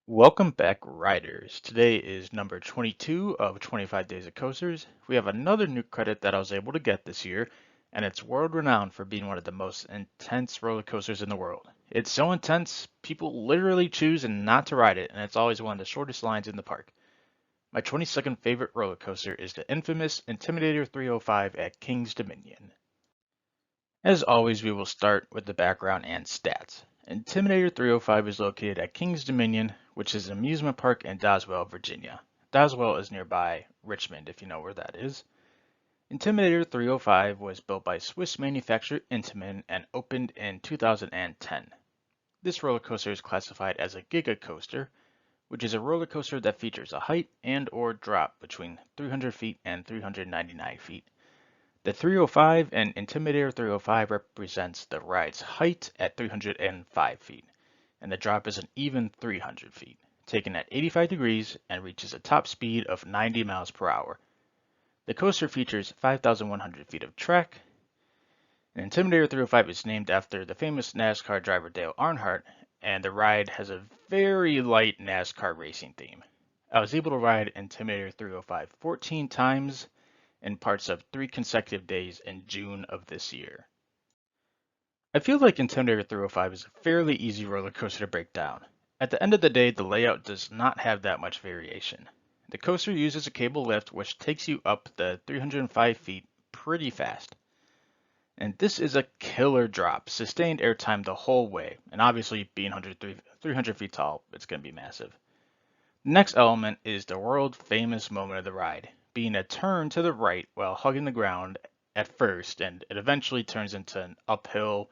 Welcome back, riders. Today is number 22 of 25 Days of Coasters. We have another new credit that I was able to get this year, and it's world renowned for being one of the most intense roller coasters in the world. It's so intense, people literally choose not to ride it, and it's always one of the shortest lines in the park. My 22nd favorite roller coaster is the infamous Intimidator 305 at King's Dominion. As always, we will start with the background and stats. Intimidator 305 is located at King's Dominion, which is an amusement park in Doswell, Virginia. Doswell is nearby Richmond, if you know where that is. Intimidator 305 was built by Swiss manufacturer Intamin and opened in 2010. This roller coaster is classified as a Giga Coaster, which is a roller coaster that features a height and or drop between 300 feet and 399 feet. The 305 and Intimidator 305 represents the ride's height at 305 feet, and the drop is an even 300 feet, taken at 85 degrees and reaches a top speed of 90 miles per hour. The coaster features 5,100 feet of track. And Intimidator 305 is named after the famous NASCAR driver Dale Earnhardt, and the ride has a very light NASCAR racing theme. I was able to ride Intimidator 305 14 times in parts of 3 consecutive days in June of this year. I feel like Intimidator 305 is a fairly easy roller coaster to break down. At the end of the day, the layout does not have that much variation. The coaster uses a cable lift which takes you up the 305 feet pretty fast. And this is a killer drop, sustained airtime the whole way, and obviously being 300 feet tall, it's going to be massive. The next element is the world famous moment of the ride, being a turn to the right while hugging the ground at first, and it eventually turns into an uphill,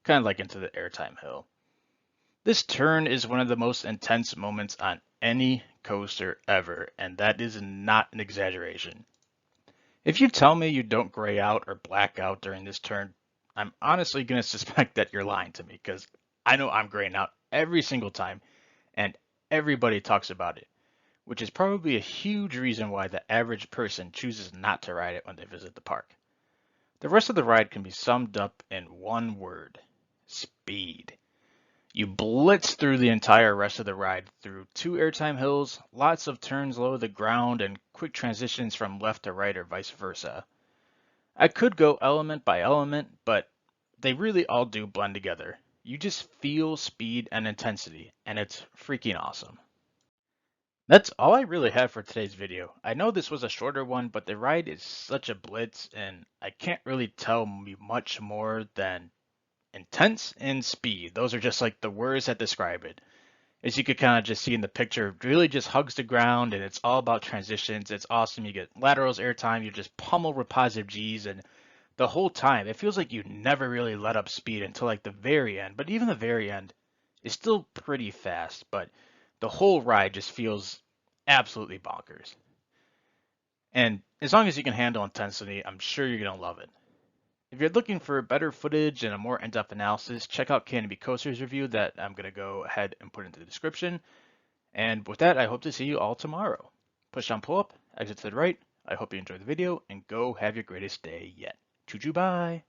kind of like into the airtime hill. This turn is one of the most intense moments on any coaster ever, and that is not an exaggeration. If you tell me you don't gray out or black out during this turn, I'm honestly going to suspect that you're lying to me, because I know I'm graying out every single time, and everybody talks about it, which is probably a huge reason why the average person chooses not to ride it when they visit the park. The rest of the ride can be summed up in one word: speed. You blitz through the entire rest of the ride through 2 airtime hills, lots of turns low to the ground, and quick transitions from left to right or vice versa. I could go element by element, but they really all do blend together. You just feel speed and intensity, and it's freaking awesome. That's all I really have for today's video. I know this was a shorter one, but the ride is such a blitz, and I can't really tell me much more than intense and speed. Those are just like the words that describe it. As you could kind of just see in the picture, it really just hugs the ground, and it's all about transitions. It's awesome. You get laterals, airtime, you just pummel with positive G's, and the whole time it feels like you never really let up speed until like the very end. But even the very end is still pretty fast, but the whole ride just feels absolutely bonkers. And as long as you can handle intensity, I'm sure you're going to love it. If you're looking for better footage and a more in-depth analysis, check out Canopy Coaster's review that I'm going to go ahead and put into the description. And with that, I hope to see you all tomorrow. Push down, pull up, exit to the right. I hope you enjoyed the video, and go have your greatest day yet. Choo choo, bye!